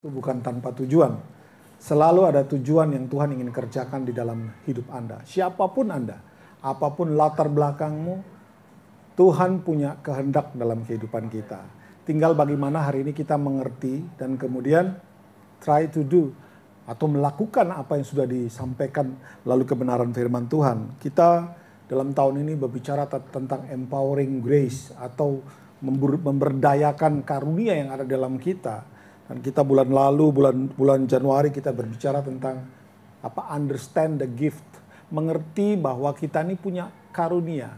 Itu bukan tanpa tujuan. Selalu ada tujuan yang Tuhan ingin kerjakan di dalam hidup Anda. Siapapun Anda, apapun latar belakangmu, Tuhan punya kehendak dalam kehidupan kita. Tinggal bagaimana hari ini kita mengerti dan kemudian try to do atau melakukan apa yang sudah disampaikan lalu kebenaran firman Tuhan. Kita dalam tahun ini berbicara tentang empowering grace atau memberdayakan karunia yang ada dalam kita. Dan kita bulan lalu, bulan Januari kita berbicara tentang understand the gift. Mengerti bahwa kita ini punya karunia.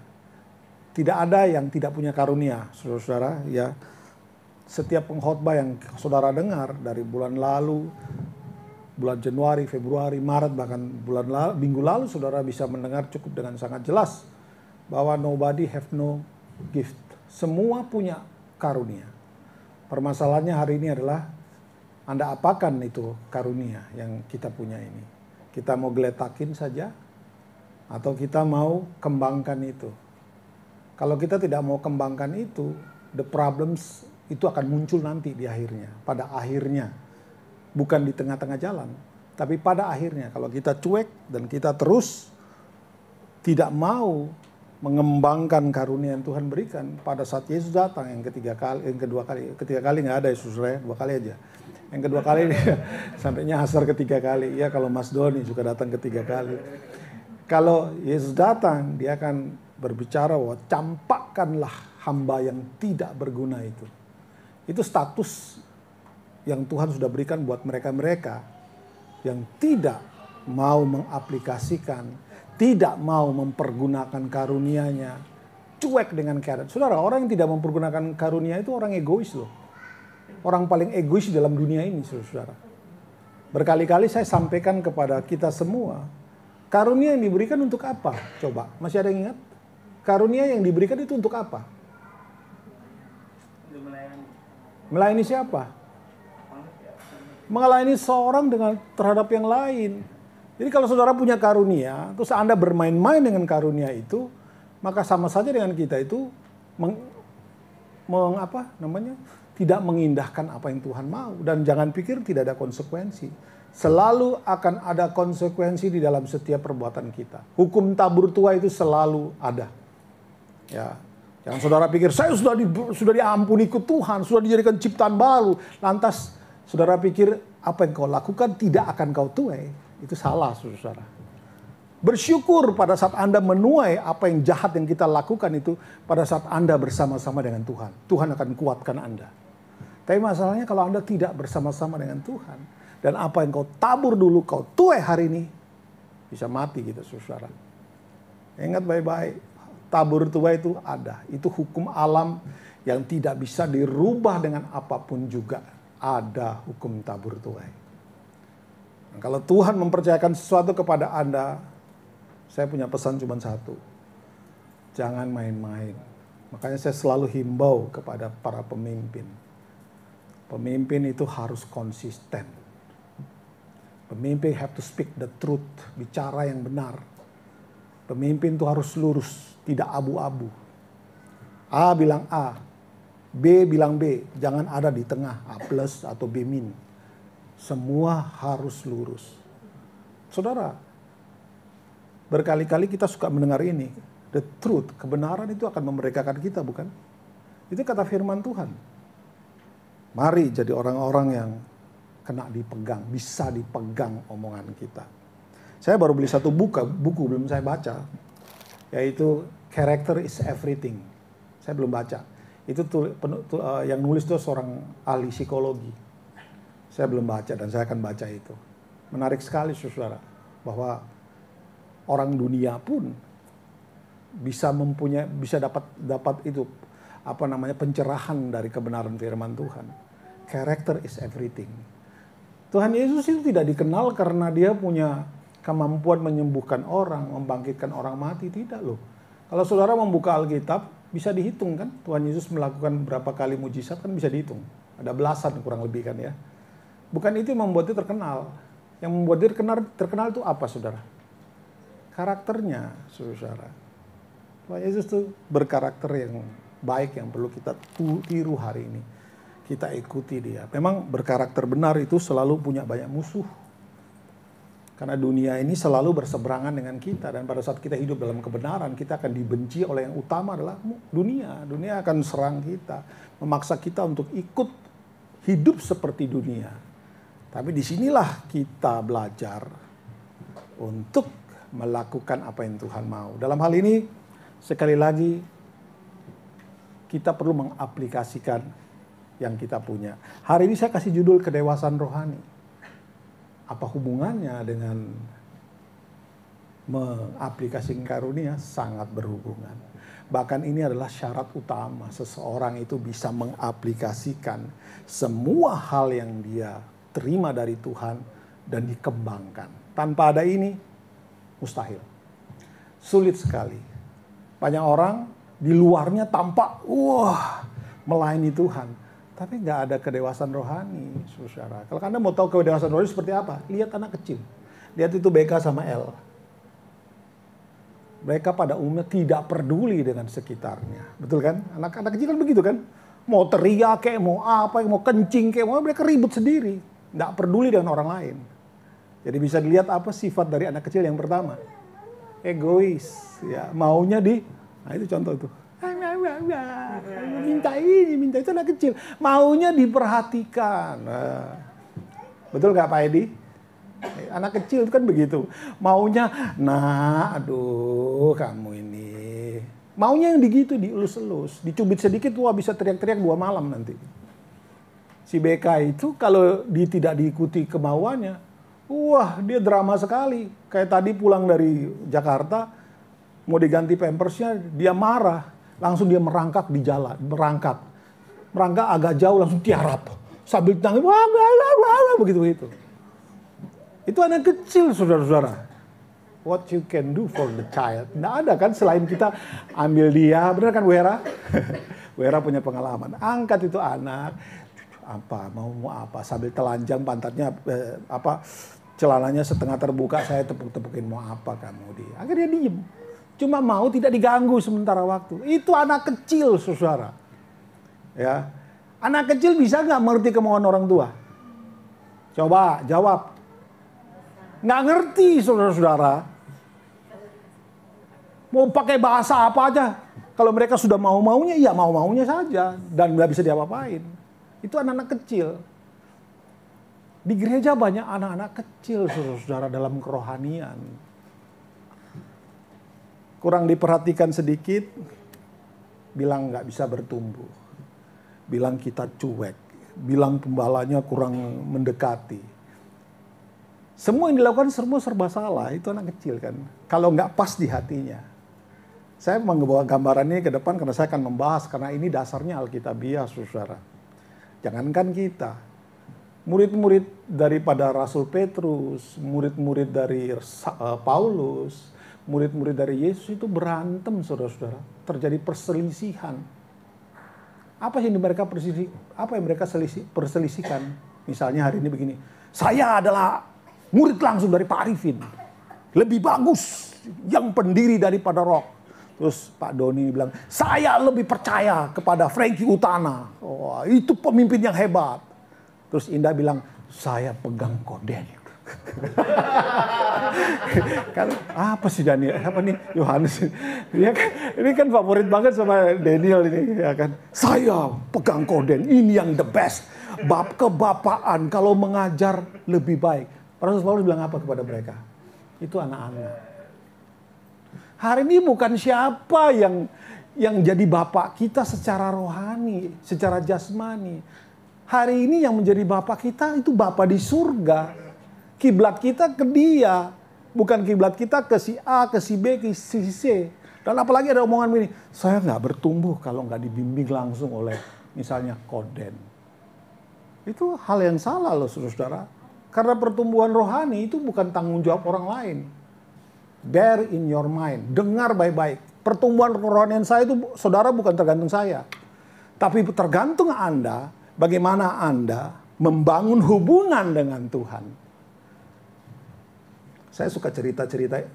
Tidak ada yang tidak punya karunia, saudara-saudara. Ya, setiap pengkhotbah yang saudara dengar dari bulan lalu, bulan Januari, Februari, Maret, bahkan minggu lalu saudara bisa mendengar cukup dengan sangat jelas bahwa nobody have no gift. Semua punya karunia. Permasalahannya hari ini adalah Anda apakan itu karunia yang kita punya ini. Kita mau geletakin saja atau kita mau kembangkan itu. Kalau kita tidak mau kembangkan itu, the problems itu akan muncul nanti di akhirnya, pada akhirnya. Bukan di tengah-tengah jalan, tapi pada akhirnya kalau kita cuek dan kita terus tidak mau mengembangkan karunia yang Tuhan berikan pada saat Yesus datang yang ketiga kali nggak ada Yesus, 2 kali aja. Yang kedua kali sampai nyasar ketiga kali. Ya kalau Mas Doni juga datang ketiga kali. Kalau Yesus datang, dia akan berbicara bahwa campakkanlah hamba yang tidak berguna itu. Itu status yang Tuhan sudah berikan buat mereka-mereka yang tidak mau mengaplikasikan, tidak mau mempergunakan karunia-Nya, cuek dengan keadaan. Saudara, orang yang tidak mempergunakan karunia itu orang egois loh. Orang paling egois di dalam dunia ini, saudara. Berkali-kali saya sampaikan kepada kita semua, karunia yang diberikan untuk apa? Coba, masih ada yang ingat? Karunia yang diberikan itu untuk apa? Melayani siapa? Melayani seorang terhadap yang lain. Jadi kalau saudara punya karunia, terus Anda bermain-main dengan karunia itu, maka sama saja dengan kita itu tidak mengindahkan apa yang Tuhan mau. Dan jangan pikir tidak ada konsekuensi. Selalu akan ada konsekuensi di dalam setiap perbuatan kita. Hukum tabur tua itu selalu ada. Ya, jangan saudara pikir saya sudah diampuni ke Tuhan, sudah dijadikan ciptaan baru. Lantas saudara pikir apa yang kau lakukan tidak akan kau tuai. Itu salah, saudara. Bersyukur pada saat Anda menuai apa yang jahat yang kita lakukan itu pada saat Anda bersama-sama dengan Tuhan. Tuhan akan kuatkan Anda. Tapi masalahnya kalau Anda tidak bersama-sama dengan Tuhan dan apa yang kau tabur dulu kau tuai hari ini bisa mati gitu, saudara. Ingat baik-baik, tabur tuai itu ada. Itu hukum alam yang tidak bisa dirubah dengan apapun juga. Ada hukum tabur tuai. Nah, kalau Tuhan mempercayakan sesuatu kepada Anda, saya punya pesan cuma satu. Jangan main-main. Makanya saya selalu himbau kepada para pemimpin. Pemimpin itu harus konsisten. Pemimpin have to speak the truth. Bicara yang benar. Pemimpin itu harus lurus. Tidak abu-abu. A bilang A. B bilang B. Jangan ada di tengah. A plus atau B min. Semua harus lurus. Saudara, berkali-kali kita suka mendengar ini. The truth, kebenaran itu akan memerdekakan kita, bukan? Itu kata firman Tuhan. Mari jadi orang-orang yang kena dipegang, bisa dipegang omongan kita. Saya baru beli satu buku belum saya baca. Yaitu Character is Everything. Saya belum baca. Itu yang nulis itu seorang ahli psikologi. Saya belum baca dan saya akan baca itu. Menarik sekali, saudara. Bahwa orang dunia pun bisa dapat itu pencerahan dari kebenaran firman Tuhan. Character is everything. Tuhan Yesus itu tidak dikenal karena dia punya kemampuan menyembuhkan orang, membangkitkan orang mati, tidak loh. Kalau saudara membuka Alkitab bisa dihitung kan, Tuhan Yesus melakukan berapa kali mujizat kan bisa dihitung. Ada belasan kurang lebih kan ya. Bukan itu yang membuat dia terkenal. Yang membuat dia terkenal itu apa, saudara? Karakternya, saudara. Tuhan Yesus itu berkarakter yang baik yang perlu kita tiru hari ini. kita ikuti dia. Memang berkarakter benar itu selalu punya banyak musuh. Karena dunia ini selalu berseberangan dengan kita. Dan pada saat kita hidup dalam kebenaran, kita akan dibenci oleh yang utama adalah dunia. Dunia akan serang kita, memaksa kita untuk ikut hidup seperti dunia. Tapi disinilah kita belajar untuk melakukan apa yang Tuhan mau. Dalam hal ini, sekali lagi, kita perlu mengaplikasikan yang kita punya. Hari ini saya kasih judul kedewasaan rohani. Apa hubungannya dengan mengaplikasikan karunia? Sangat berhubungan. Bahkan ini adalah syarat utama seseorang itu bisa mengaplikasikan semua hal yang dia terima dari Tuhan dan dikembangkan. Tanpa ada ini, mustahil. Sulit sekali. Banyak orang di luarnya tampak, melayani Tuhan. Tapi nggak ada kedewasaan rohani, saudara. Kalau Anda mau tahu kedewasaan rohani seperti apa, lihat anak kecil. Lihat itu BK sama L. Mereka pada umumnya tidak peduli dengan sekitarnya. Betul kan? Anak-anak kecil kan begitu kan? Mau teriak kayak, mau apa, mau kencing kayak, mau mereka ribut sendiri. Nggak peduli dengan orang lain. Jadi bisa dilihat apa sifat dari anak kecil yang pertama. Egois. Ya, maunya nah itu contoh itu. Minta ini, minta itu anak kecil. Maunya diperhatikan. Betul nggak Pak Edi? Anak kecil itu kan begitu. Maunya, aduh kamu ini. Maunya yang digitu, dielus-elus. Dicubit sedikit, bisa teriak-teriak 2 malam nanti. Si BK itu kalau tidak diikuti kemauannya, dia drama sekali. Kayak tadi pulang dari Jakarta, mau diganti pampersnya, dia marah. Langsung dia merangkak di jalan, merangkak agak jauh langsung tiarap sambil tangis, begitu. Itu anak kecil, saudara-saudara. What you can do for the child? Nggak ada kan selain kita ambil dia, benar kan Wera? Wera punya pengalaman. Angkat itu anak, mau apa? Sambil telanjang pantatnya, celananya setengah terbuka, saya tepuk-tepukin mau apa kamu dia? Akhirnya diem. Cuma mau tidak diganggu sementara waktu. Itu anak kecil, saudara. Ya, anak kecil bisa nggak mengerti kemauan orang tua? Coba jawab. Nggak ngerti, saudara-saudara. Mau pakai bahasa apa aja. Kalau mereka sudah mau-maunya, ya mau-maunya saja. Dan nggak bisa diapa-apain. Itu anak-anak kecil. Di gereja banyak anak-anak kecil, saudara-saudara, dalam kerohanian. Kurang diperhatikan sedikit, bilang nggak bisa bertumbuh. Bilang kita cuek. Bilang pembalanya kurang mendekati. Semua yang dilakukan semua serba salah. Itu anak kecil kan. Kalau nggak pas di hatinya. Saya membawa gambaran ini ke depan karena saya akan membahas. Karena ini dasarnya Alkitabiah, saudara. Jangankan kita. Murid-murid daripada Rasul Petrus, murid-murid dari Paulus, murid-murid dari Yesus itu berantem, saudara-saudara. Terjadi perselisihan. Apa yang mereka perselisihkan? Misalnya hari ini begini. Saya adalah murid langsung dari Pak Arifin. Lebih bagus yang pendiri daripada Rock. Terus Pak Doni bilang, saya lebih percaya kepada Frankie Utana. Itu pemimpin yang hebat. Terus Indah bilang, saya pegang korden. Kan apa sih Daniel? Apa nih Yohanes? Dia kan, ini kan favorit banget sama Daniel ini, ya kan? Saya pegang korden, ini yang the best. Bab kebapaan kalau mengajar lebih baik. Rasul Paulus bilang apa kepada mereka? Itu anak-anak. Hari ini bukan siapa yang jadi bapak kita secara rohani, secara jasmani. Hari ini yang menjadi bapak kita itu Bapa di surga. Kiblat kita ke dia, bukan kiblat kita ke si A, ke si B, ke si C. Dan apalagi ada omongan begini, saya nggak bertumbuh kalau nggak dibimbing langsung oleh misalnya Koden. Itu hal yang salah loh saudara-saudara. Karena pertumbuhan rohani itu bukan tanggung jawab orang lain. Bear in your mind, dengar baik-baik. Pertumbuhan kerohanian saya itu saudara bukan tergantung saya. Tapi tergantung Anda, bagaimana Anda membangun hubungan dengan Tuhan. Saya suka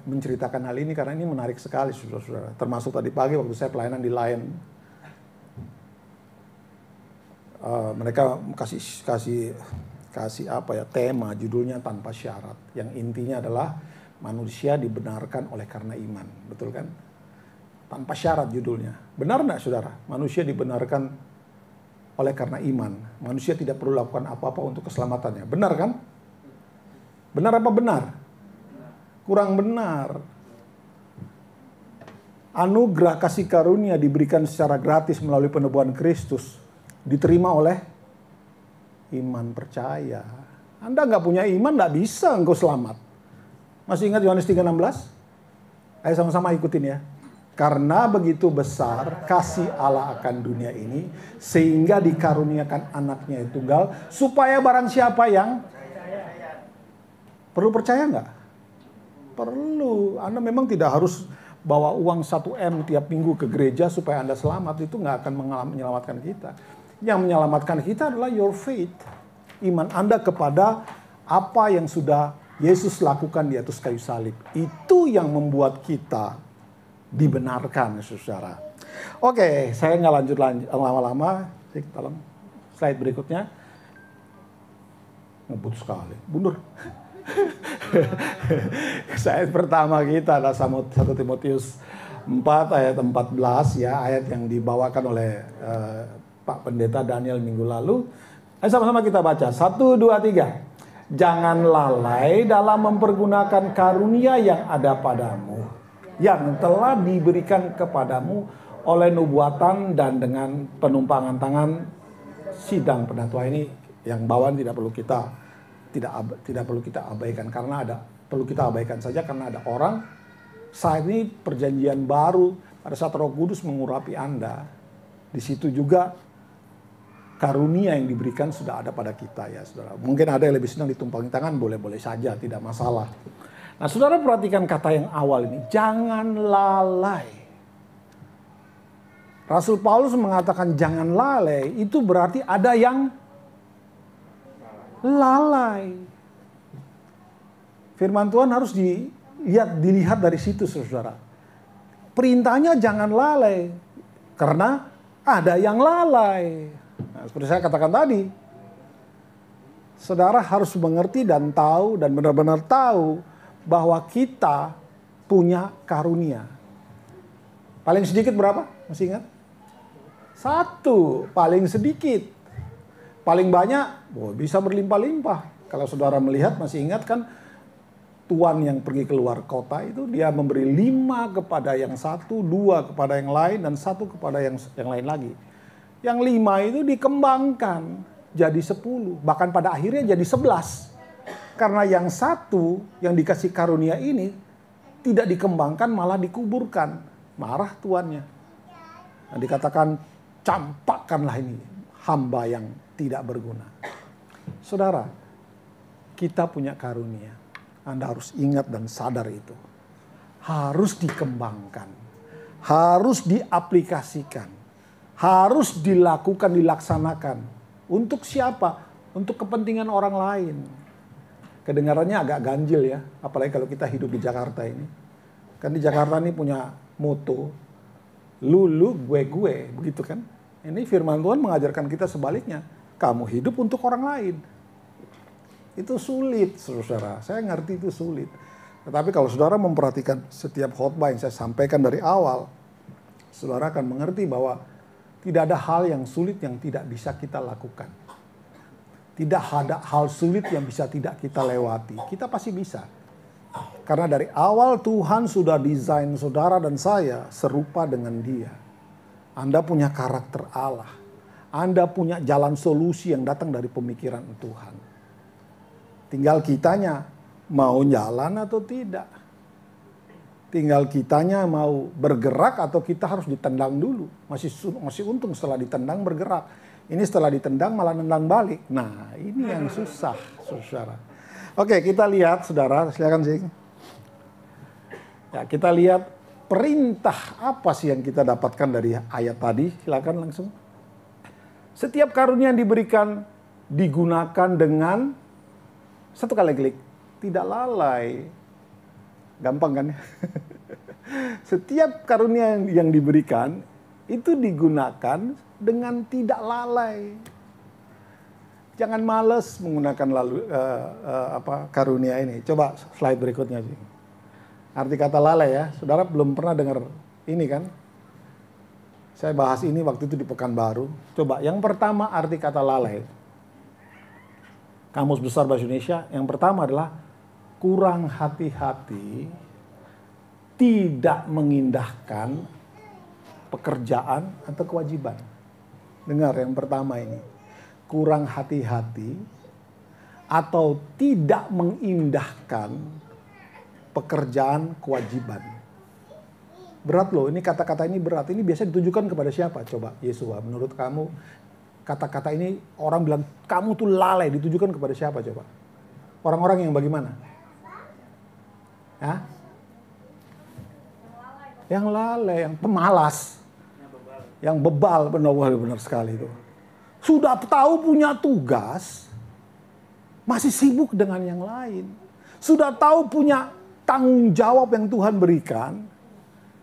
menceritakan hal ini karena ini menarik sekali, saudara-saudara. Termasuk tadi pagi waktu saya pelayanan di Lion. mereka kasih apa ya, tema judulnya Tanpa Syarat, yang intinya adalah manusia dibenarkan oleh karena iman, betul kan? Tanpa syarat judulnya. Benar nggak saudara? Manusia dibenarkan oleh karena iman. Manusia tidak perlu lakukan apa-apa untuk keselamatannya. Benar kan? Benar apa benar? Kurang benar. Anugerah kasih karunia diberikan secara gratis melalui penebuhan Kristus, diterima oleh iman percaya. Anda nggak punya iman, nggak bisa engkau selamat. Masih ingat Yohanes 3:16? Ayo sama-sama ikutin ya. Karena begitu besar kasih Allah akan dunia ini, sehingga dikaruniakan anaknya yang tunggal, supaya barang siapa yang perlu percaya nggak? Perlu. Anda memang tidak harus bawa uang 1 M tiap minggu ke gereja supaya Anda selamat. Itu nggak akan menyelamatkan kita. Yang menyelamatkan kita adalah your faith. Iman Anda kepada apa yang sudah Yesus lakukan di atas kayu salib. Itu yang membuat kita dibenarkan, saudara. Oke, saya nggak lanjut lama-lama. Tolong slide berikutnya. Ngebut sekali. Mundur. Ayat pertama kita adalah 1 Timotius 4 ayat 14 ya, ayat yang dibawakan oleh Pak Pendeta Daniel minggu lalu. Ayo sama-sama kita baca. 1, 2, 3. Jangan lalai dalam mempergunakan karunia yang ada padamu, yang telah diberikan kepadamu oleh nubuatan dan dengan penumpangan tangan sidang penatua. Ini yang bawaan tidak perlu kita abaikan, karena perlu kita abaikan saja karena ada orang saat ini perjanjian baru, pada saat Roh Kudus mengurapi Anda, di situ juga karunia yang diberikan sudah ada pada kita ya saudara. Mungkin ada yang lebih senang ditumpangi tangan, boleh-boleh saja, tidak masalah. Nah saudara perhatikan kata yang awal ini, jangan lalai. Rasul Paulus mengatakan jangan lalai, itu berarti ada yang lalai. Firman Tuhan harus dilihat dari situ saudara. Perintahnya jangan lalai, karena ada yang lalai. Nah, seperti saya katakan tadi, saudara harus mengerti dan tahu dan benar-benar tahu bahwa kita punya karunia. Paling sedikit berapa? Masih ingat? 1, paling sedikit. Paling banyak, bisa berlimpah-limpah. Kalau saudara melihat, masih ingat kan, tuan yang pergi keluar kota itu dia memberi 5 kepada yang 1, 2 kepada yang lain, dan 1 kepada yang lain lagi. Yang 5 itu dikembangkan jadi 10, bahkan pada akhirnya jadi 11. Karena yang 1 yang dikasih karunia ini tidak dikembangkan, malah dikuburkan. Marah tuannya. Nah, dikatakan campakkanlah ini hamba yang tidak berguna. Saudara, kita punya karunia. Anda harus ingat dan sadar itu. Harus dikembangkan. Harus diaplikasikan. Harus dilakukan, dilaksanakan. Untuk siapa? Untuk kepentingan orang lain. Kedengarannya agak ganjil ya. Apalagi kalau kita hidup di Jakarta ini. Kan di Jakarta ini punya moto. Lu, gue. Begitu kan? Ini firman Tuhan mengajarkan kita sebaliknya. Kamu hidup untuk orang lain. Itu sulit, saudara. Saya ngerti itu sulit. Tetapi kalau saudara memperhatikan setiap khotbah yang saya sampaikan dari awal, saudara akan mengerti bahwa tidak ada hal yang sulit yang tidak bisa kita lakukan. Tidak ada hal sulit yang bisa tidak kita lewati. Kita pasti bisa. Karena dari awal Tuhan sudah desain saudara dan saya serupa dengan Dia. Anda punya karakter Allah. Anda punya jalan solusi yang datang dari pemikiran Tuhan. Tinggal kitanya mau jalan atau tidak. Tinggal kitanya mau bergerak atau kita harus ditendang dulu. Masih untung setelah ditendang bergerak. Ini setelah ditendang malah nendang balik. Nah ini yang susah, saudara. Oke, kita lihat saudara, silakan sing. Ya, kita lihat perintah apa sih yang kita dapatkan dari ayat tadi. Silakan langsung. Setiap karunia yang diberikan digunakan dengan satu kali klik, tidak lalai. Gampang kan ya? Setiap karunia yang diberikan itu digunakan dengan tidak lalai. Jangan males menggunakan karunia ini. Coba slide berikutnya sih. Arti kata lalai ya, saudara belum pernah dengar ini kan? Saya bahas ini waktu itu di Pekanbaru. Coba, yang pertama arti kata lalai. Kamus Besar Bahasa Indonesia, yang pertama adalah kurang hati-hati, tidak mengindahkan pekerjaan atau kewajiban. Dengar yang pertama ini. Kurang hati-hati atau tidak mengindahkan pekerjaan kewajiban. Berat loh, ini kata-kata ini berat. Ini biasa ditujukan kepada siapa? Coba, Yesua, menurut kamu kata-kata ini orang bilang kamu tuh lalai, ditujukan kepada siapa coba? Orang-orang yang bagaimana? Hah? Yang lalai, yang pemalas. Yang bebal, benar sekali itu. Sudah tahu punya tugas, masih sibuk dengan yang lain. Sudah tahu punya tanggung jawab yang Tuhan berikan,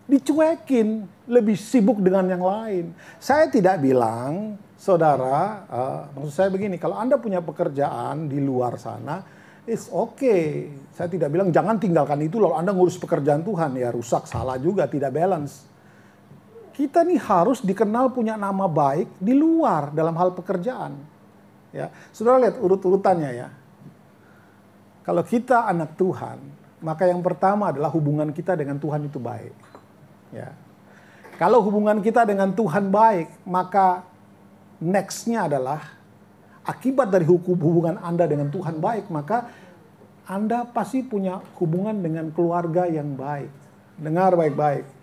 dicuekin, lebih sibuk dengan yang lain. Saya tidak bilang, saudara, maksud saya begini, kalau Anda punya pekerjaan di luar sana, it's okay. Saya tidak bilang jangan tinggalkan itu lalu Anda ngurus pekerjaan Tuhan, ya rusak, salah juga, tidak balance. Kita nih harus dikenal punya nama baik di luar dalam hal pekerjaan. Ya, saudara lihat urut-urutannya ya. Kalau kita anak Tuhan, maka yang pertama adalah hubungan kita dengan Tuhan itu baik. Ya. Kalau hubungan kita dengan Tuhan baik, maka next-nya adalah akibat dari hubungan Anda dengan Tuhan baik, maka Anda pasti punya hubungan dengan keluarga yang baik. Dengar baik-baik.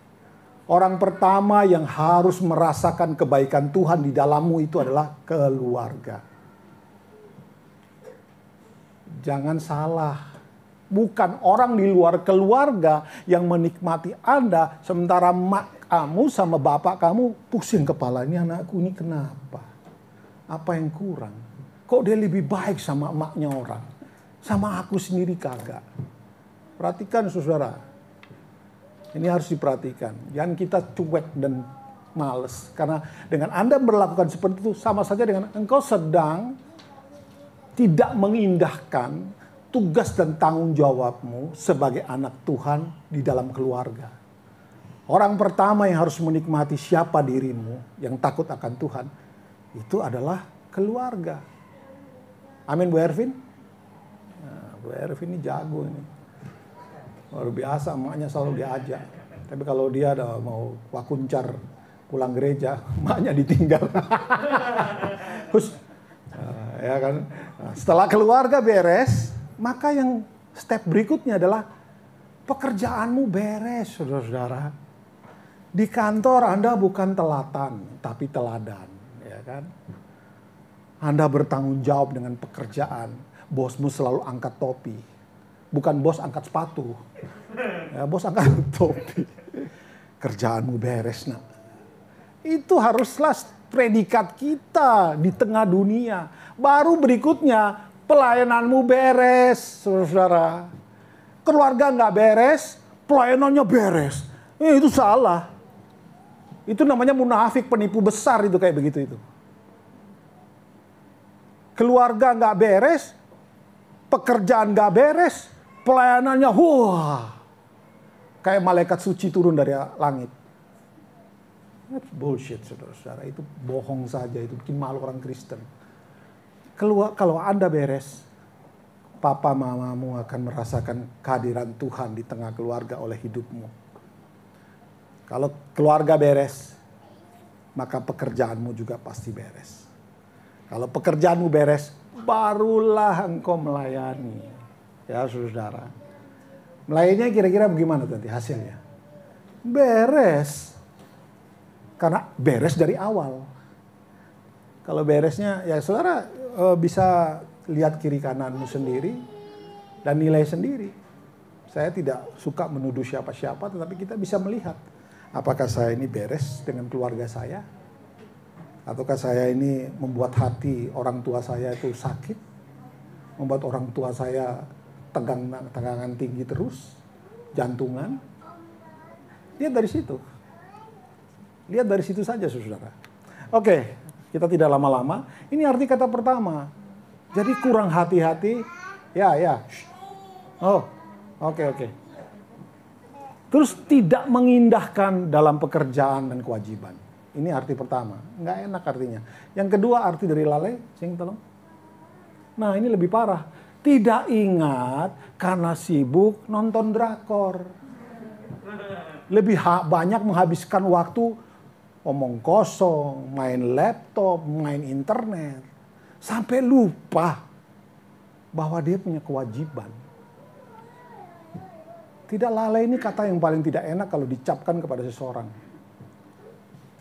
Orang pertama yang harus merasakan kebaikan Tuhan di dalammu itu adalah keluarga. Jangan salah. Bukan orang di luar keluarga yang menikmati Anda, sementara mak kamu sama bapak kamu pusing kepala, ini anakku ini kenapa? Apa yang kurang? Kok dia lebih baik sama emaknya orang? Sama aku sendiri kagak. Perhatikan saudara. Ini harus diperhatikan. Jangan kita cuek dan males. Karena dengan Anda berlakukan seperti itu, sama saja dengan engkau sedang tidak mengindahkan tugas dan tanggung jawabmu sebagai anak Tuhan di dalam keluarga. Orang pertama yang harus menikmati siapa dirimu yang takut akan Tuhan, itu adalah keluarga. Amin, Bu Ervin? Nah, Bu Ervin ini jago ini. Luar biasa, emaknya selalu diajak. Tapi kalau dia ada mau wakuncar pulang gereja, emaknya ditinggal. Ya kan? Nah, setelah keluarga beres, maka yang step berikutnya adalah pekerjaanmu beres, saudara-saudara. Di kantor Anda bukan telatan, tapi teladan, ya kan? Anda bertanggung jawab dengan pekerjaan. Bosmu selalu angkat topi. Bukan bos angkat sepatu. Ya, bos angkat topi. Kerjaanmu beres, nak. Itu haruslah predikat kita di tengah dunia. Baru berikutnya, pelayananmu beres, saudara. Keluarga nggak beres, pelayanannya beres. Itu salah. Itu namanya munafik, penipu besar itu kayak begitu itu. Keluarga nggak beres, pekerjaan nggak beres, pelayanannya kayak malaikat suci turun dari langit. That's bullshit, saudara-saudara. Itu bohong saja, itu bikin malu orang Kristen. Kalau Anda beres, papa mamamu akan merasakan kehadiran Tuhan di tengah keluarga oleh hidupmu. Kalau keluarga beres, maka pekerjaanmu juga pasti beres. Kalau pekerjaanmu beres, barulah engkau melayani. Ya, saudara. Melayaninya kira-kira bagaimana nanti hasilnya? Beres. Karena beres dari awal. Kalau beresnya, ya saudara bisa lihat kiri kananmu sendiri dan nilai sendiri. Saya tidak suka menuduh siapa-siapa, tetapi kita bisa melihat. Apakah saya ini beres dengan keluarga saya? Ataukah saya ini membuat hati orang tua saya itu sakit? Membuat orang tua saya tegangan tinggi terus? Jantungan? Lihat dari situ. Lihat dari situ saja, saudara. Oke, kita tidak lama-lama. Ini arti kata pertama. Jadi kurang hati-hati. Ya. Oh, oke. Terus tidak mengindahkan dalam pekerjaan dan kewajiban. Ini arti pertama. Nggak enak artinya. Yang kedua arti dari lalai, sing tolong. Nah ini lebih parah. Tidak ingat karena sibuk nonton drakor. Lebih banyak menghabiskan waktu omong kosong, main laptop, main internet. Sampai lupa bahwa dia punya kewajiban. Tidak lalai ini kata yang paling tidak enak kalau dicapkan kepada seseorang.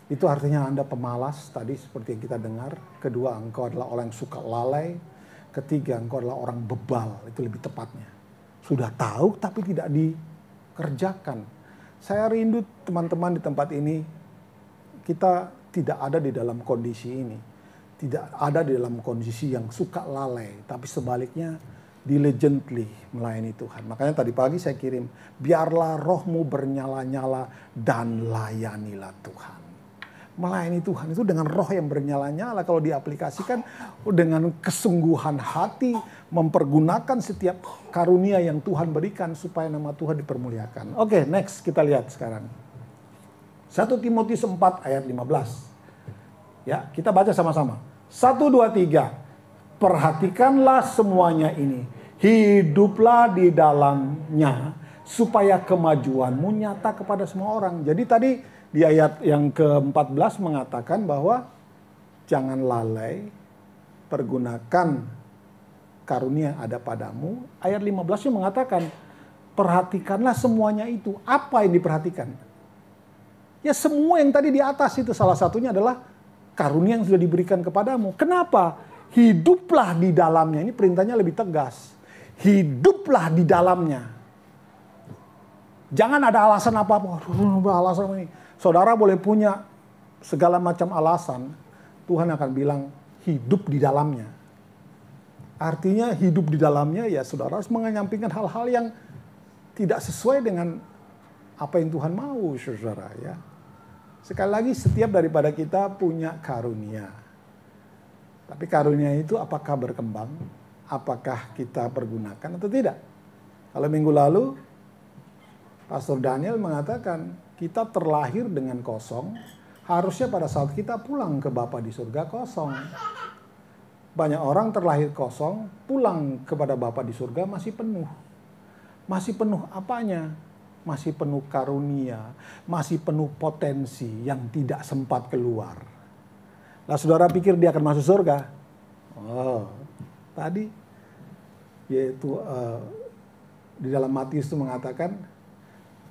Itu artinya Anda pemalas tadi seperti yang kita dengar. Kedua, engkau adalah orang yang suka lalai. Ketiga, engkau adalah orang bebal. Itu lebih tepatnya. Sudah tahu tapi tidak dikerjakan. Saya rindu teman-teman di tempat ini, kita tidak ada di dalam kondisi ini. Tidak ada di dalam kondisi yang suka lalai. Tapi sebaliknya, diligently melayani Tuhan. Makanya tadi pagi saya kirim, biarlah rohmu bernyala-nyala dan layanilah Tuhan. Melayani Tuhan itu dengan roh yang bernyala-nyala. Kalau diaplikasikan dengan kesungguhan hati, mempergunakan setiap karunia yang Tuhan berikan supaya nama Tuhan dipermuliakan. Oke, next kita lihat sekarang. 1 Timotius 4 ayat 15. Ya, kita baca sama-sama. 1, 2, 3. Perhatikanlah semuanya ini. Hiduplah di dalamnya supaya kemajuanmu nyata kepada semua orang. Jadi tadi di ayat yang ke-14 mengatakan bahwa jangan lalai, pergunakan karunia yang ada padamu. Ayat 15-nya mengatakan, perhatikanlah semuanya itu. Apa yang diperhatikan? Ya semua yang tadi di atas itu, salah satunya adalah karunia yang sudah diberikan kepadamu. Kenapa? Hiduplah di dalamnya. Ini perintahnya lebih tegas. Hiduplah di dalamnya. Jangan ada alasan apa-apa. Alasan ini. Saudara boleh punya segala macam alasan. Tuhan akan bilang hidup di dalamnya. Artinya hidup di dalamnya ya saudara harus menyampingkan hal-hal yang tidak sesuai dengan apa yang Tuhan mau, saudara ya. Sekali lagi setiap daripada kita punya karunia. Tapi karunia itu apakah berkembang? Apakah kita pergunakan atau tidak? Kalau minggu lalu Pastor Daniel mengatakan kita terlahir dengan kosong, harusnya pada saat kita pulang ke Bapa di surga kosong. Banyak orang terlahir kosong, pulang kepada Bapa di surga masih penuh. Masih penuh apanya? Masih penuh karunia, masih penuh potensi yang tidak sempat keluar. Nah saudara pikir dia akan masuk surga? Oh, tadi yaitu di dalam Matius itu mengatakan,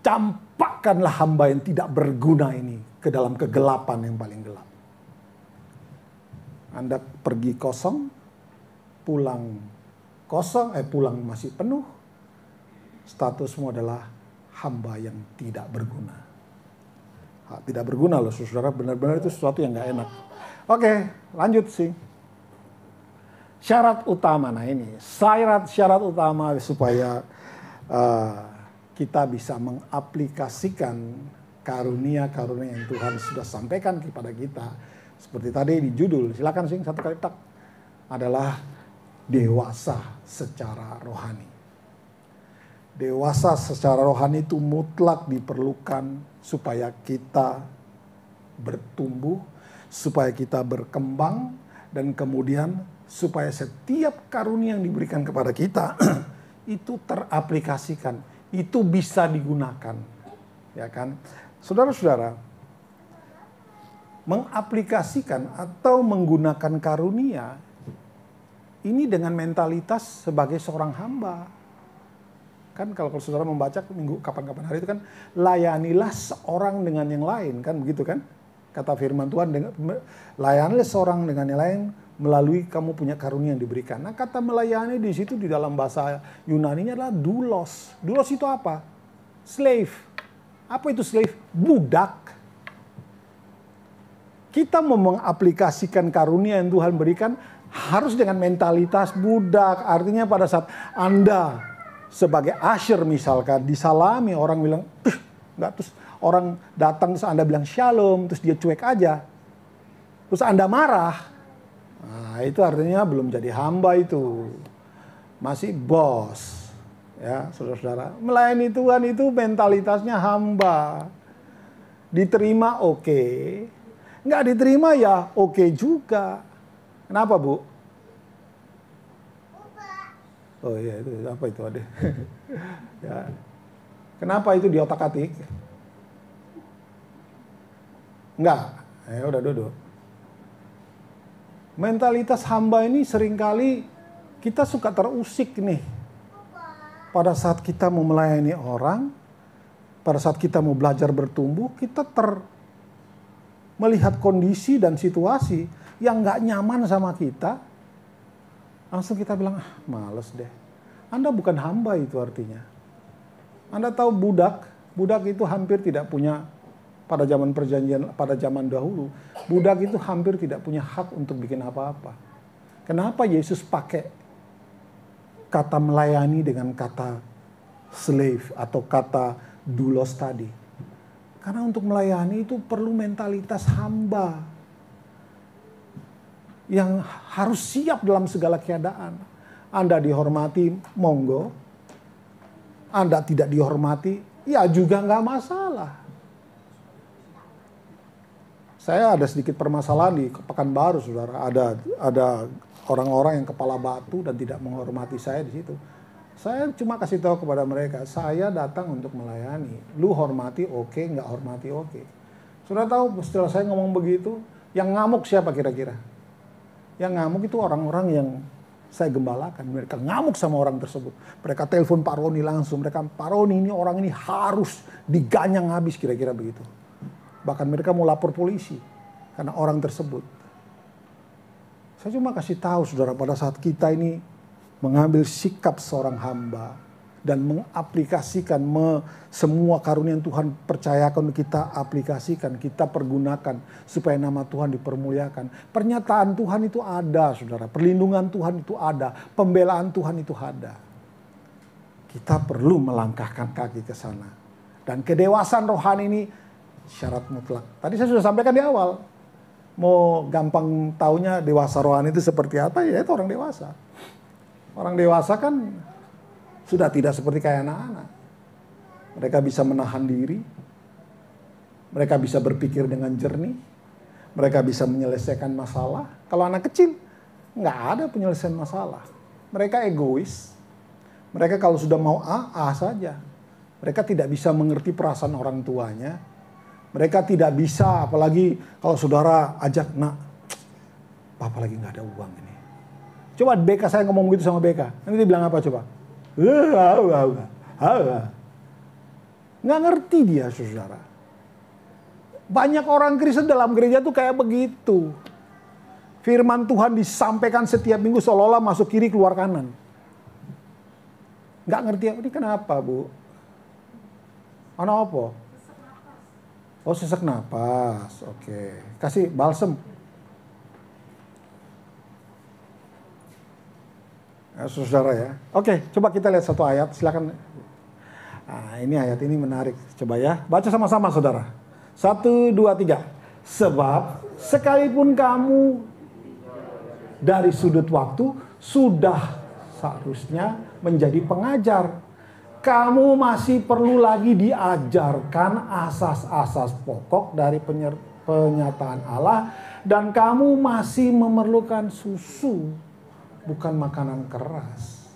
campakkanlah hamba yang tidak berguna ini ke dalam kegelapan yang paling gelap. Anda pergi kosong, pulang kosong, pulang masih penuh. Statusmu adalah hamba yang tidak berguna. Tidak berguna loh saudara, benar-benar itu sesuatu yang gak enak. Oke, lanjut sih. Syarat utama, nah ini syarat utama supaya kita bisa mengaplikasikan karunia-karunia yang Tuhan sudah sampaikan kepada kita. Seperti tadi di judul, silakan sing satu kali tak. Adalah dewasa secara rohani. Dewasa secara rohani itu mutlak diperlukan supaya kita bertumbuh, supaya kita berkembang, dan kemudian supaya setiap karunia yang diberikan kepada kita itu teraplikasikan. Itu bisa digunakan, ya kan, saudara-saudara. Mengaplikasikan atau menggunakan karunia ini dengan mentalitas sebagai seorang hamba. Kan kalau saudara membaca minggu kapan-kapan hari itu kan, layanilah seorang dengan yang lain, kan begitu kan? Kata firman Tuhan, layanilah seorang dengan yang lain melalui kamu punya karunia yang diberikan. Nah kata melayani di situ di dalam bahasa Yunaninya adalah doulos. Doulos itu apa? Slave. Apa itu slave? Budak. Kita mau mengaplikasikan karunia yang Tuhan berikan harus dengan mentalitas budak. Artinya pada saat Anda sebagai usher misalkan disalami, orang bilang, enggak, terus orang datang terus Anda bilang shalom, terus dia cuek aja. Terus Anda marah. Nah, itu artinya belum jadi hamba itu. Masih bos. Ya, saudara-saudara. Melayani Tuhan itu mentalitasnya hamba. Diterima oke. Nggak diterima ya oke juga. Kenapa, Bu? Oh iya, itu apa itu ada? Ya. Kenapa itu di otak-atik? Enggak. Udah duduk. Mentalitas hamba ini seringkali kita suka terusik nih. Pada saat kita mau melayani orang, pada saat kita mau belajar bertumbuh, kita melihat kondisi dan situasi yang nggak nyaman sama kita, langsung kita bilang, males deh. Anda bukan hamba itu artinya. Anda tahu budak itu hampir tidak punya, pada zaman perjanjian, pada zaman dahulu, budak itu hampir tidak punya hak untuk bikin apa-apa. Kenapa Yesus pakai kata melayani dengan kata slave atau kata doulos tadi? Karena untuk melayani itu perlu mentalitas hamba yang harus siap dalam segala keadaan. Anda dihormati, monggo. Anda tidak dihormati, ya juga nggak masalah. Saya ada sedikit permasalahan di Pekanbaru, saudara. Ada orang-orang yang kepala batu dan tidak menghormati saya di situ. Saya cuma kasih tahu kepada mereka, saya datang untuk melayani. Lu hormati oke, nggak hormati oke. Sudah tahu setelah saya ngomong begitu, yang ngamuk siapa kira-kira? Yang ngamuk itu orang-orang yang saya gembalakan. Mereka ngamuk sama orang tersebut. Mereka telepon Pak Roni langsung. Mereka, Pak Roni ini orang ini harus diganyang habis, kira-kira begitu. Bahkan mereka mau lapor polisi karena orang tersebut. Saya cuma kasih tahu, saudara, pada saat kita ini mengambil sikap seorang hamba dan mengaplikasikan semua karunia yang Tuhan percayakan, kita aplikasikan, kita pergunakan supaya nama Tuhan dipermuliakan. Pernyataan Tuhan itu ada, saudara. Perlindungan Tuhan itu ada. Pembelaan Tuhan itu ada. Kita perlu melangkahkan kaki ke sana. Dan kedewasaan rohani ini syarat mutlak. Tadi saya sudah sampaikan di awal. Mau gampang taunya dewasa rohani itu seperti apa? Ya itu orang dewasa. Orang dewasa kan sudah tidak seperti kayak anak-anak. Mereka bisa menahan diri. Mereka bisa berpikir dengan jernih. Mereka bisa menyelesaikan masalah. Kalau anak kecil, nggak ada penyelesaian masalah. Mereka egois. Mereka kalau sudah mau A saja. Mereka tidak bisa mengerti perasaan orang tuanya. Mereka tidak bisa, apalagi kalau saudara ajak, nak, papa lagi nggak ada uang ini. Coba BK saya ngomong begitu sama BK. Nanti dia bilang apa coba? Nggak ngerti dia, saudara. Banyak orang Kristen dalam gereja tuh kayak begitu. Firman Tuhan disampaikan setiap minggu seolah-olah masuk kiri keluar kanan. Nggak ngerti, ini kenapa, Bu? Mana apa? Oh, sesak napas. Oke. Kasih balsem. Ya, saudara ya. Oke, coba kita lihat satu ayat. Silakan. Nah, ini ayat ini menarik. Coba ya. Baca sama-sama, saudara. 1, 2, 3. Sebab sekalipun kamu dari sudut waktu sudah seharusnya menjadi pengajar, kamu masih perlu lagi diajarkan asas-asas pokok dari penyataan Allah, dan kamu masih memerlukan susu, bukan makanan keras.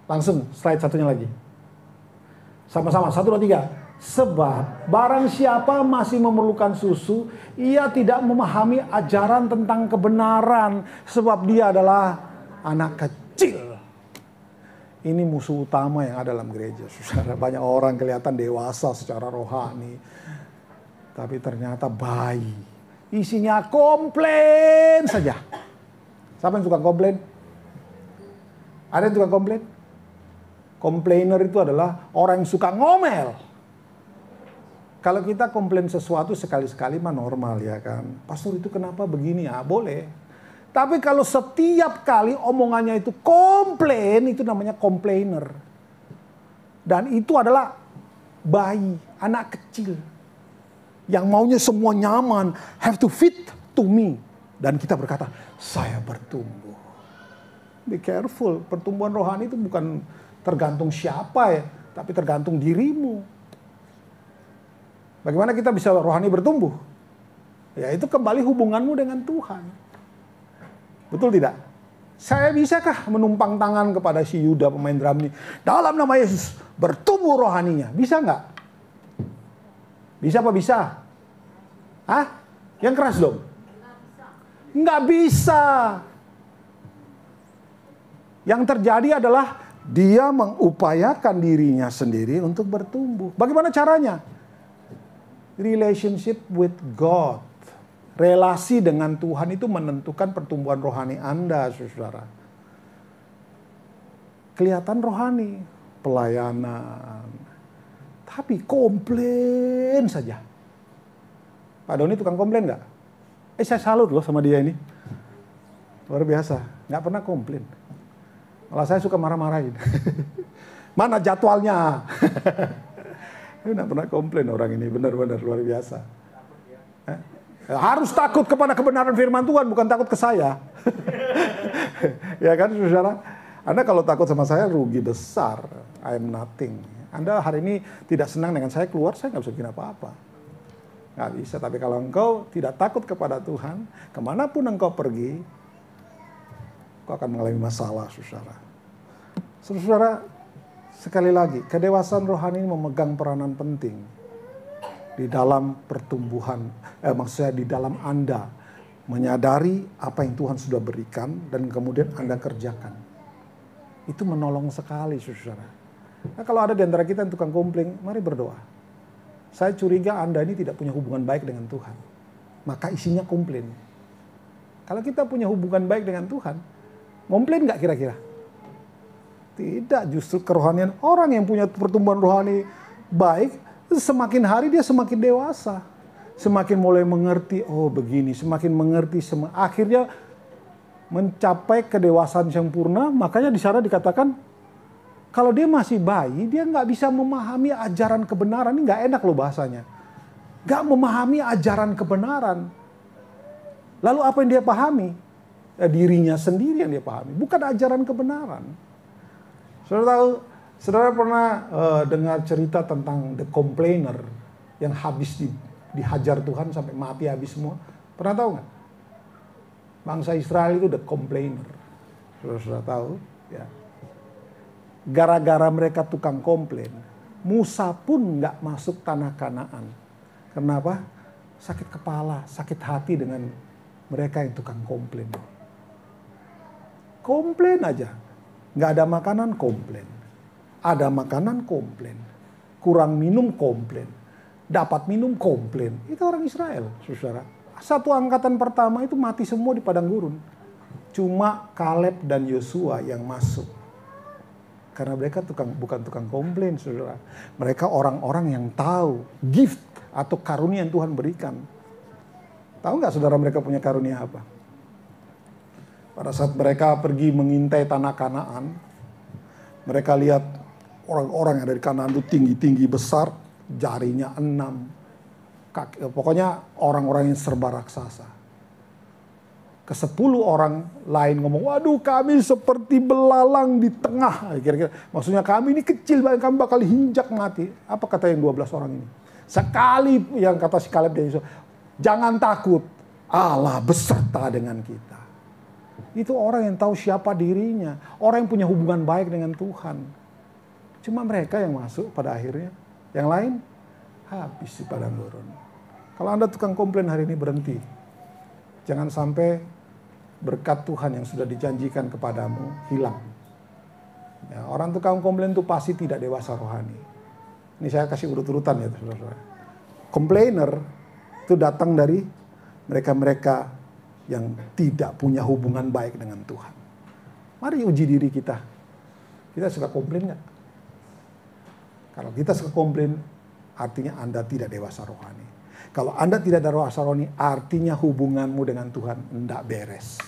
Langsung slide satunya lagi. Sama-sama, 1, 2, 3. Sebab barang siapa masih memerlukan susu, ia tidak memahami ajaran tentang kebenaran, sebab dia adalah anak kecil. Ini musuh utama yang ada dalam gereja, saudara. Banyak orang kelihatan dewasa secara rohani, tapi ternyata bayi. Isinya komplain saja. Siapa yang suka komplain? Ada yang suka komplain? Komplainer itu adalah orang yang suka ngomel. Kalau kita komplain sesuatu sekali-sekali mah normal ya kan. Pastor itu kenapa begini ya? Boleh. Tapi kalau setiap kali omongannya itu komplain, itu namanya komplainer. Dan itu adalah bayi, anak kecil. Yang maunya semua nyaman, have to fit to me. Dan kita berkata, saya bertumbuh. Be careful, pertumbuhan rohani itu bukan tergantung siapa ya, tapi tergantung dirimu. Bagaimana kita bisa rohani bertumbuh? Ya itu kembali hubunganmu dengan Tuhan. Betul tidak? Saya bisakah menumpang tangan kepada si Yuda pemain drum ini? Dalam nama Yesus, bertumbuh rohaninya. Bisa nggak? Bisa apa bisa? Hah? Yang keras dong? Nggak bisa. Yang terjadi adalah dia mengupayakan dirinya sendiri untuk bertumbuh. Bagaimana caranya? Relationship with God. Relasi dengan Tuhan itu menentukan pertumbuhan rohani Anda, saudara. Kelihatan rohani, pelayanan. Tapi komplain saja. Pak Doni tukang komplain nggak? Saya salut loh sama dia ini. Luar biasa, nggak pernah komplain. Malah saya suka marah-marahin. Mana jadwalnya? Nggak pernah komplain orang ini, benar-benar luar biasa. Harus takut kepada kebenaran firman Tuhan, bukan takut ke saya. Ya kan, saudara? Anda kalau takut sama saya, rugi besar. I am nothing. Anda hari ini tidak senang dengan saya keluar, saya nggak bisa bikin apa-apa. Nggak bisa, tapi kalau engkau tidak takut kepada Tuhan, kemanapun engkau pergi, engkau akan mengalami masalah, saudara. Saudara, sekali lagi, kedewasaan rohani ini memegang peranan penting di dalam pertumbuhan, maksudnya di dalam Anda menyadari apa yang Tuhan sudah berikan dan kemudian Anda kerjakan. Itu menolong sekali, saudara. Nah, kalau ada di antara kita yang tukang komplain, mari berdoa. Saya curiga Anda ini tidak punya hubungan baik dengan Tuhan. Maka isinya komplain. Kalau kita punya hubungan baik dengan Tuhan, komplain nggak kira-kira? Tidak, justru kerohanian orang yang punya pertumbuhan rohani baik, semakin hari dia semakin dewasa. Semakin mulai mengerti, oh begini, semakin mengerti, akhirnya mencapai kedewasaan sempurna. Makanya di sana dikatakan, kalau dia masih bayi, dia nggak bisa memahami ajaran kebenaran. Ini nggak enak loh bahasanya. Nggak memahami ajaran kebenaran. Lalu apa yang dia pahami? Ya, dirinya sendiri yang dia pahami, bukan ajaran kebenaran. Saudara tahu, saudara pernah dengar cerita tentang the complainer yang habis dihajar Tuhan sampai mati habis semua? Pernah tahu nggak? Bangsa Israel itu the complainer. Saudara tahu? Ya. Gara-gara mereka tukang komplain, Musa pun nggak masuk tanah Kanaan. Kenapa? Sakit kepala, sakit hati dengan mereka yang tukang komplain. Komplain aja. Nggak ada makanan, komplain. Ada makanan, komplain. Kurang minum, komplain. Dapat minum, komplain. Itu orang Israel, saudara. Satu angkatan pertama itu mati semua di padang gurun. Cuma Kaleb dan Yosua yang masuk. Karena mereka bukan tukang komplain, saudara. Mereka orang-orang yang tahu gift atau karunia yang Tuhan berikan. Tahu nggak saudara mereka punya karunia apa? Pada saat mereka pergi mengintai tanah Kanaan, mereka lihat orang-orang yang ada di Kanaan itu tinggi-tinggi besar, jarinya 6. Pokoknya orang-orang yang serba raksasa. Ke-10 orang lain ngomong, waduh kami seperti belalang di tengah. Kira-kira, maksudnya kami ini kecil banget, kami bakal hinjak mati. Apa kata yang 12 orang ini? Sekali yang kata si Kaleb dan Yosua, jangan takut, Allah beserta dengan kita. Itu orang yang tahu siapa dirinya. Orang yang punya hubungan baik dengan Tuhan. Cuma mereka yang masuk pada akhirnya. Yang lain habis di padang gurun. Kalau Anda tukang komplain hari ini, berhenti. Jangan sampai berkat Tuhan yang sudah dijanjikan kepadamu hilang. Ya, orang tukang komplain itu pasti tidak dewasa rohani. Ini saya kasih urut-urutan ya, saudara. Komplainer itu datang dari mereka-mereka yang tidak punya hubungan baik dengan Tuhan. Mari uji diri kita. Kita suka komplain nggak? Kalau kita suka komplain, artinya Anda tidak dewasa rohani. Kalau Anda tidak dewasa rohani, artinya hubunganmu dengan Tuhan tidak beres.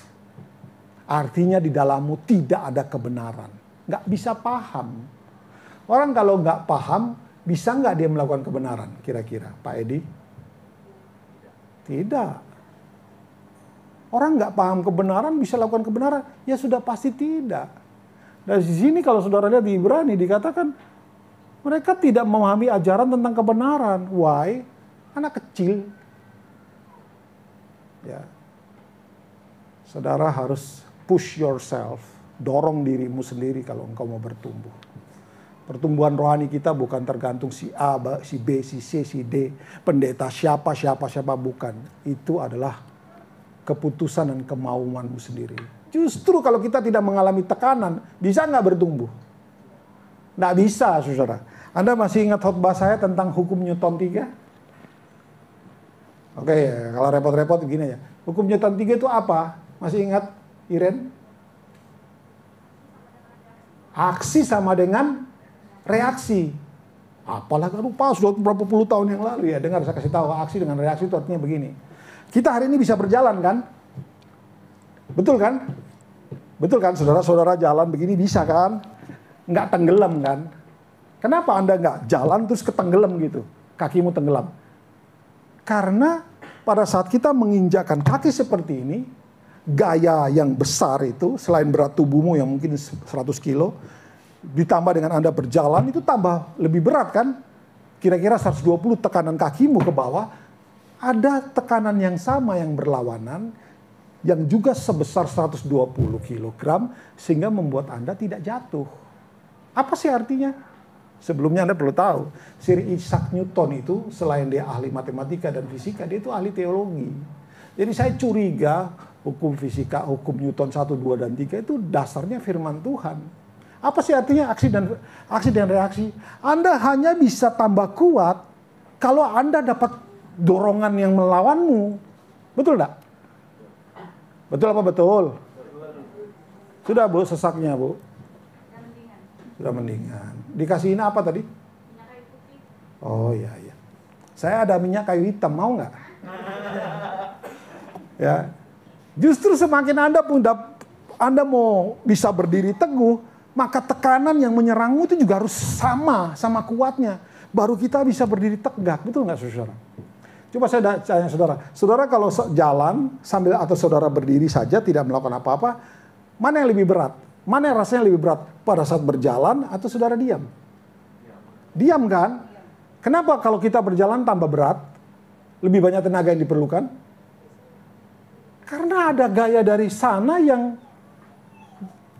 Artinya di dalammu tidak ada kebenaran. Nggak bisa paham. Orang kalau nggak paham, bisa nggak dia melakukan kebenaran? Kira-kira, Pak Edi? Tidak. Orang nggak paham kebenaran bisa lakukan kebenaran? Ya sudah pasti tidak. Dari sini kalau saudara lihat di Ibrani dikatakan mereka tidak memahami ajaran tentang kebenaran. Why? Anak kecil. Ya. Saudara harus push yourself, dorong dirimu sendiri kalau engkau mau bertumbuh. Pertumbuhan rohani kita bukan tergantung si A, si B, si C, si D, pendeta siapa, bukan. Itu adalah keputusan dan kemauanmu sendiri. Justru kalau kita tidak mengalami tekanan, bisa nggak bertumbuh? Nggak bisa, saudara. Anda masih ingat khotbah saya tentang hukum Newton 3? Oke, kalau repot-repot begini ya. Hukum Newton 3 itu apa? Masih ingat, Iren? Aksi sama dengan reaksi. Apalah kan lupa, sudah berapa puluh tahun yang lalu ya. Dengar saya kasih tahu, aksi dengan reaksi itu artinya begini. Kita hari ini bisa berjalan kan? Betul kan? Betul kan, saudara-saudara jalan begini bisa kan? Nggak tenggelam kan? Kenapa Anda nggak jalan terus ketenggelam gitu? Kakimu tenggelam. Karena pada saat kita menginjakkan kaki seperti ini, gaya yang besar itu, selain berat tubuhmu yang mungkin 100 kilo, ditambah dengan Anda berjalan, itu tambah lebih berat kan? Kira-kira 120 tekanan kakimu ke bawah, ada tekanan yang sama yang berlawanan, yang juga sebesar 120 kg, sehingga membuat Anda tidak jatuh. Apa sih artinya? Sebelumnya Anda perlu tahu, Sir Isaac Newton itu, selain dia ahli matematika dan fisika, dia itu ahli teologi. Jadi saya curiga, hukum fisika, hukum Newton 1, 2, dan 3 itu dasarnya firman Tuhan. Apa sih artinya aksi dan reaksi? Anda hanya bisa tambah kuat kalau Anda dapat dorongan yang melawanmu. Betul enggak? Betul apa betul? Sudah Bu, sesaknya Bu? Sudah mendingan. Dikasihin apa tadi? Minyak kayu putih. Oh iya. Saya ada minyak kayu hitam, mau nggak? Ya. Justru semakin Anda mau bisa berdiri teguh, maka tekanan yang menyerangmu itu juga harus sama kuatnya. Baru kita bisa berdiri tegak, betul nggak saudara? Coba saya tanya saudara kalau jalan sambil atau saudara berdiri saja tidak melakukan apa-apa, mana yang lebih berat? Mana yang rasanya lebih berat? Pada saat berjalan atau saudara diam? Diam kan? Kenapa kalau kita berjalan tambah berat? Lebih banyak tenaga yang diperlukan? Karena ada gaya dari sana yang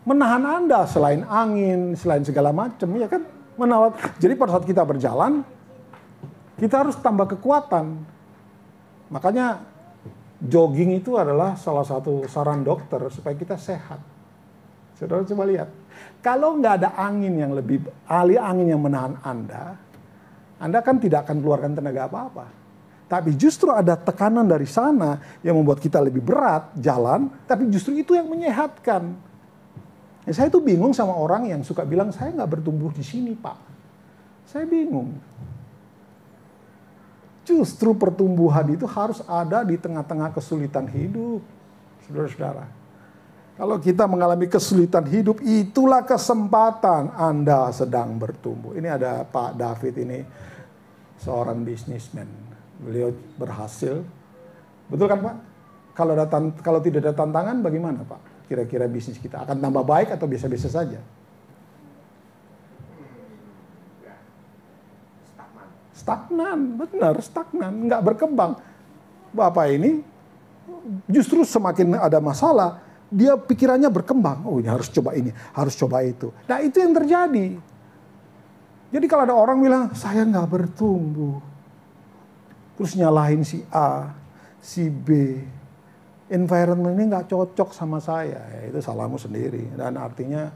menahan Anda, selain angin, selain segala macam, ya kan? Jadi pada saat kita berjalan, kita harus tambah kekuatan. Makanya jogging itu adalah salah satu saran dokter supaya kita sehat. Saudara coba lihat, kalau nggak ada angin yang angin yang menahan Anda kan tidak akan keluarkan tenaga apa-apa. Tapi justru ada tekanan dari sana yang membuat kita lebih berat jalan, tapi justru itu yang menyehatkan. Ya, saya tuh bingung sama orang yang suka bilang, saya nggak bertumbuh di sini Pak. Saya bingung. Justru pertumbuhan itu harus ada di tengah-tengah kesulitan hidup. Saudara-saudara. Kalau kita mengalami kesulitan hidup, itulah kesempatan Anda sedang bertumbuh. Ini ada Pak David ini, seorang bisnismen. Beliau berhasil. Betul kan Pak? Kalau tidak ada tantangan bagaimana Pak? Kira-kira bisnis kita akan tambah baik atau biasa-biasa saja? Stagnan, benar stagnan, nggak berkembang. Bapak ini justru semakin ada masalah, dia pikirannya berkembang. Oh ini harus coba ini, harus coba itu. Nah itu yang terjadi. Jadi kalau ada orang bilang, saya nggak bertumbuh. Terus nyalahin si A, si B. Environment ini nggak cocok sama saya. Ya, itu salahmu sendiri. Dan artinya,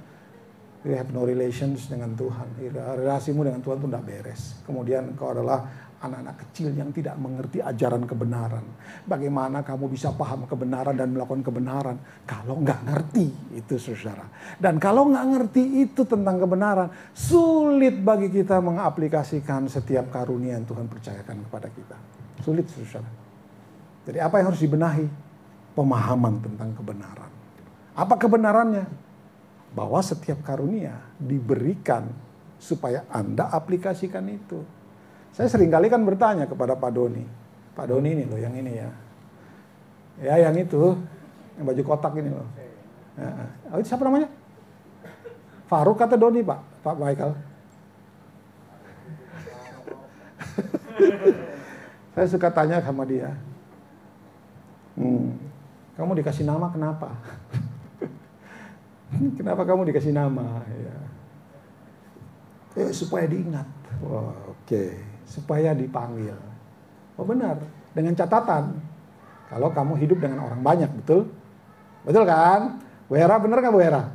you have no relations dengan Tuhan. Relasimu dengan Tuhan itu nggak beres. Kemudian kau adalah anak-anak kecil yang tidak mengerti ajaran kebenaran. Bagaimana kamu bisa paham kebenaran dan melakukan kebenaran kalau nggak ngerti itu saudara. Dan kalau nggak ngerti itu tentang kebenaran, sulit bagi kita mengaplikasikan setiap karunia yang Tuhan percayakan kepada kita. Sulit saudara. Jadi apa yang harus dibenahi? Pemahaman tentang kebenaran. Apa kebenarannya? Bahwa setiap karunia diberikan supaya Anda aplikasikan itu. Saya seringkali kan bertanya kepada Pak Doni. Pak Doni ini loh yang ini ya. Ya yang itu. Yang baju kotak ini loh. Itu siapa namanya? Faruk atau Doni, Pak? Pak Michael. Saya suka tanya sama dia. Kamu dikasih nama kenapa? Kenapa kamu dikasih nama? Ya. Supaya diingat. Oke. Supaya dipanggil. Oh benar. Dengan catatan. Kalau kamu hidup dengan orang banyak, betul? Betul kan? Bu Hera, benar kan Bu Hera?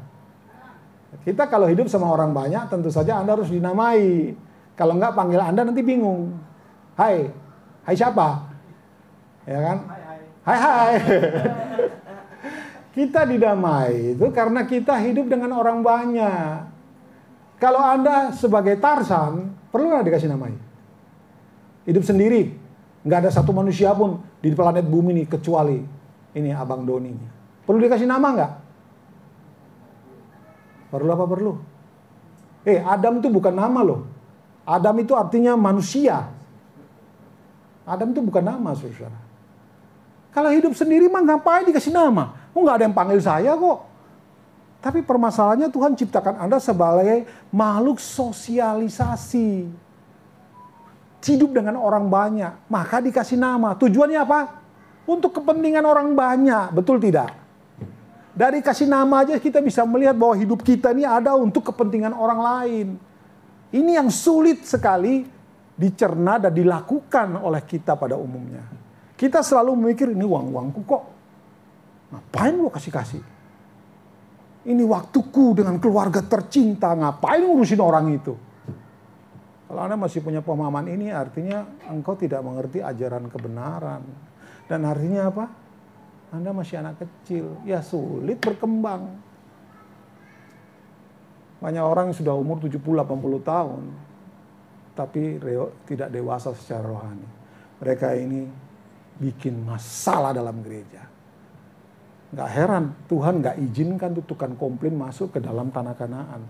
Kita kalau hidup sama orang banyak, tentu saja Anda harus dinamai. Kalau enggak panggil Anda nanti bingung. Hai. Hai siapa? Ya kan? Hai. Kita didamai itu karena kita hidup dengan orang banyak. Kalau Anda sebagai Tarsan, perlu nggak dikasih namai? Hidup sendiri. Nggak ada satu manusia pun di planet bumi ini kecuali ini Abang Doni. Perlu dikasih nama nggak? Perlu apa perlu? Adam itu bukan nama loh. Adam itu artinya manusia. Adam itu bukan nama, saudara. Kalau hidup sendiri mah ngapain dikasih nama? Nggak ada yang panggil saya kok. Tapi permasalahannya Tuhan ciptakan Anda sebagai makhluk sosialisasi. Hidup dengan orang banyak. Maka dikasih nama. Tujuannya apa? Untuk kepentingan orang banyak. Betul tidak? Dari kasih nama aja kita bisa melihat bahwa hidup kita ini ada untuk kepentingan orang lain. Ini yang sulit sekali dicerna dan dilakukan oleh kita pada umumnya. Kita selalu memikir ini uang-uangku kok. Ngapain lo kasih-kasih? Ini waktuku dengan keluarga tercinta. Ngapain ngurusin orang itu? Kalau Anda masih punya pemahaman ini artinya engkau tidak mengerti ajaran kebenaran. Dan artinya apa? Anda masih anak kecil. Ya sulit berkembang. Banyak orang yang sudah umur 70-80 tahun. Tapi tidak dewasa secara rohani. Mereka ini bikin masalah dalam gereja. Gak heran Tuhan gak izinkan tuh tukang komplain masuk ke dalam tanah Kanaan.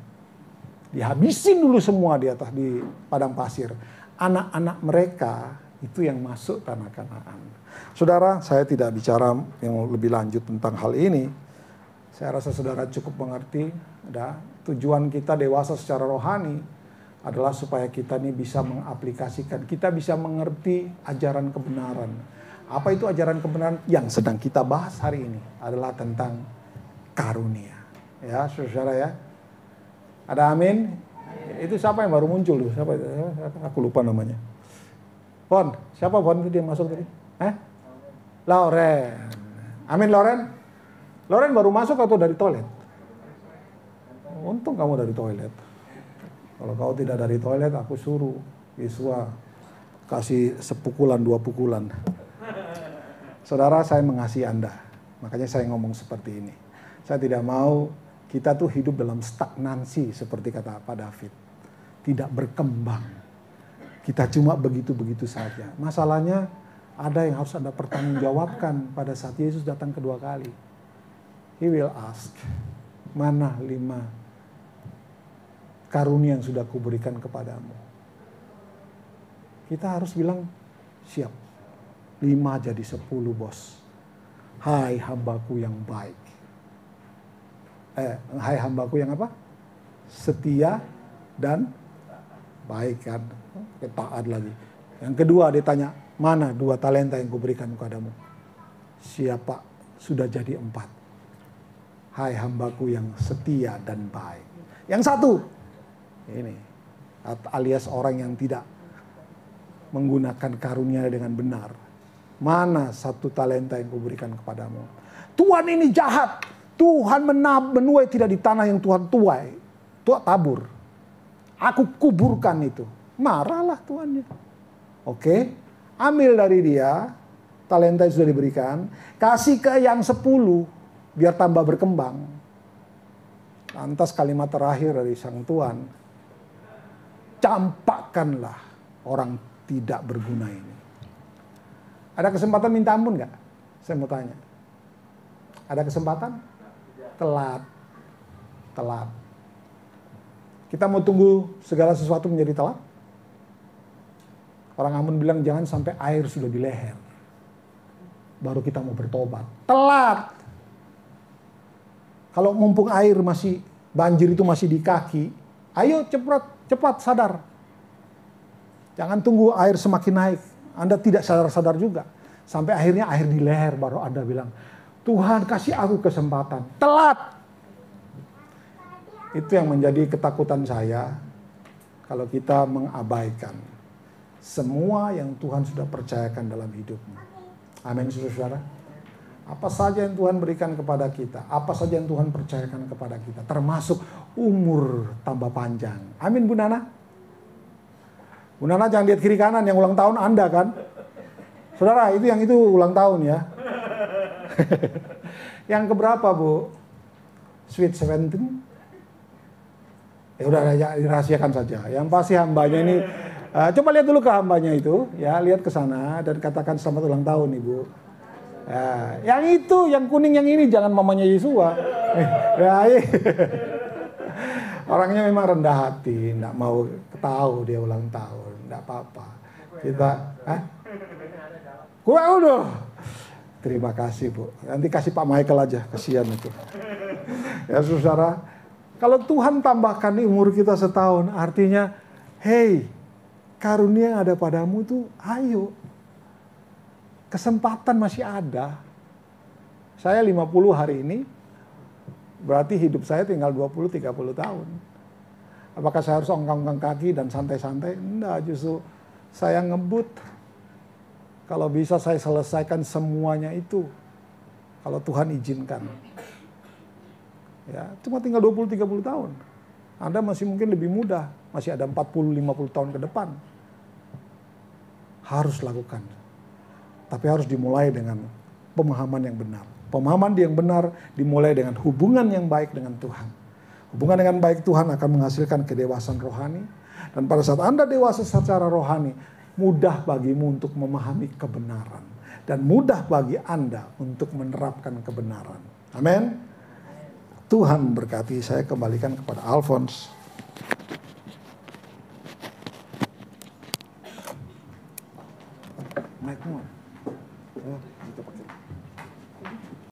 Dihabisin dulu semua di atas di padang pasir. Anak-anak mereka itu yang masuk tanah Kanaan. Saudara, saya tidak bicara yang lebih lanjut tentang hal ini. Saya rasa saudara cukup mengerti. Tujuan kita dewasa secara rohani adalah supaya kita ini bisa mengaplikasikan, kita bisa mengerti ajaran kebenaran. Apa itu ajaran kebenaran yang sedang kita bahas hari ini? Adalah tentang karunia. Ya, saudara ya. Ada amin? Itu siapa yang baru muncul tuh? Siapa itu? Aku lupa namanya. Pon, siapa Pon itu dia masuk tadi? Lauren. Amin Lauren? Lauren baru masuk atau dari toilet? Untung kamu dari toilet. Kalau kau tidak dari toilet, aku suruh Yesua kasih sepukulan, 2 pukulan. Saudara, saya mengasihi Anda. Makanya saya ngomong seperti ini. Saya tidak mau kita tuh hidup dalam stagnansi seperti kata Pak David. Tidak berkembang. Kita cuma begitu-begitu saja. Masalahnya ada yang harus Anda pertanggungjawabkan pada saat Yesus datang kedua kali. He will ask, mana 5 karunia yang sudah kuberikan kepadamu? Kita harus bilang, siap. 5 jadi 10 bos. Hai hambaku yang baik. Hai hambaku yang apa? Setia dan baik kan. Taat lagi. Yang kedua dia tanya, mana 2 talenta yang kuberikan kepadamu? Siapa? Sudah jadi 4. Hai hambaku yang setia dan baik. Yang satu, ini alias orang yang tidak menggunakan karunia dengan benar. Mana 1 talenta yang kuberikan kepadamu? Tuhan ini jahat. Tuhan menuai tidak di tanah yang Tuhan tuai. Tuhan tabur. Aku kuburkan itu. Marahlah Tuhannya. Oke. Ambil dari dia. Talenta yang sudah diberikan. Kasih ke yang 10. Biar tambah berkembang. Lantas kalimat terakhir dari sang Tuhan. Campakkanlah orang tidak berguna ini. Ada kesempatan minta ampun gak? Saya mau tanya. Ada kesempatan? Telat. Kita mau tunggu segala sesuatu menjadi telat? Orang Amun bilang jangan sampai air sudah di leher. Baru kita mau bertobat. Telat. Kalau mumpung air masih, banjir itu masih di kaki, ayo cepat sadar. Jangan tunggu air semakin naik. Anda tidak sadar-sadar juga. Sampai akhirnya air di leher, baru Anda bilang, Tuhan kasih aku kesempatan. Telat. Itu yang menjadi ketakutan saya kalau kita mengabaikan semua yang Tuhan sudah percayakan dalam hidupmu. Amin, saudara-saudara. Apa saja yang Tuhan berikan kepada kita, apa saja yang Tuhan percayakan kepada kita, termasuk umur tambah panjang. Amin, Bu Nana. Bu Nana jangan lihat kiri kanan, yang ulang tahun Anda kan. Saudara, itu yang itu ulang tahun ya. Yang keberapa, Bu? Sweet 17? Ya udah, dirahasiakan saja. Yang pasti hambanya ini, coba lihat dulu ke hambanya itu, ya, lihat ke sana dan katakan selamat ulang tahun, Ibu. Ya, yang itu, yang kuning yang ini, jangan mamanya Yesua. Ya, orangnya memang rendah hati, enggak mau tahu dia ulang tahun, enggak apa-apa. Kita, kurang udah. Terima kasih, Bu. Nanti kasih Pak Michael aja, kasihan itu. Ya, saudara, kalau Tuhan tambahkan umur kita setahun, artinya, hey, karunia yang ada padamu itu, ayo. Kesempatan masih ada. Saya 50 hari ini, berarti hidup saya tinggal 20-30 tahun. Apakah saya harus ongkang-ongkang kaki dan santai-santai? Enggak, justru saya ngebut. Kalau bisa saya selesaikan semuanya itu. Kalau Tuhan izinkan. Ya, cuma tinggal 20-30 tahun. Anda masih mungkin lebih muda. Masih ada 40-50 tahun ke depan. Harus lakukan. Tapi harus dimulai dengan pemahaman yang benar. Pemahaman yang benar dimulai dengan hubungan yang baik dengan Tuhan. Hubungan dengan baik Tuhan akan menghasilkan kedewasaan rohani. Dan pada saat Anda dewasa secara rohani, mudah bagimu untuk memahami kebenaran. Dan mudah bagi Anda untuk menerapkan kebenaran. Amin. Tuhan berkati. Saya kembalikan kepada Alphonse. Mic-mu. Oh, itu pakai.